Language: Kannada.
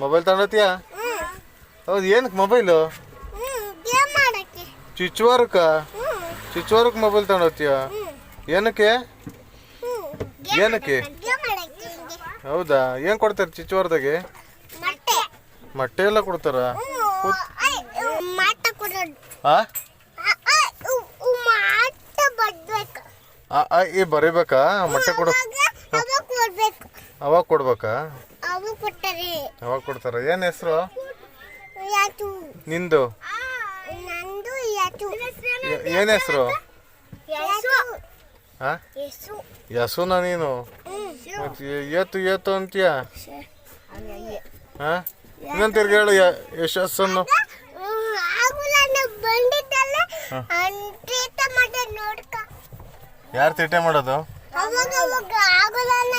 ಮೊಬೈಲ್ ತಗೊಂಡೋಗ್ತೀಯಾ? ಹೌದು, ಏನಕ್ಕೆ ಮೊಬೈಲು? ಚುಚ್ಚುವಾರಕ್ಕ ಮೊಬೈಲ್ ತಗೊಂಡೋಗ್ತೀಯಾ? ಏನಕ್ಕೆ? ಹೌದಾ, ಏನು ಕೊಡ್ತಾರೆ ಚುಚ್ಚುವಾರದಾಗೆ? ಮೊಟ್ಟೆ ಎಲ್ಲ ಕೊಡ್ತಾರ? ಬರೀಬೇಕಾ? ಮೊಟ್ಟೆ ಕೊಡು. ಅವಾಗ ಕೊಡ್ಬೇಕಾ? ಅವಾಗ ಕೊಡ್ತಾರ. ಏನ್ ಹೆಸರು ನಿಂದು? ಏನ್ ಹೆಸರು? ಯಸುನಾ ನೀನು? ಏತು ಅಂತೀಯ? ಇನ್ನೊಂದು ತಿರ್ಗಿ ಹೇಳು ಯಶಸ್ಸನ್ನು. ಯಾರು ತೀಟೆ ಮಾಡೋದು?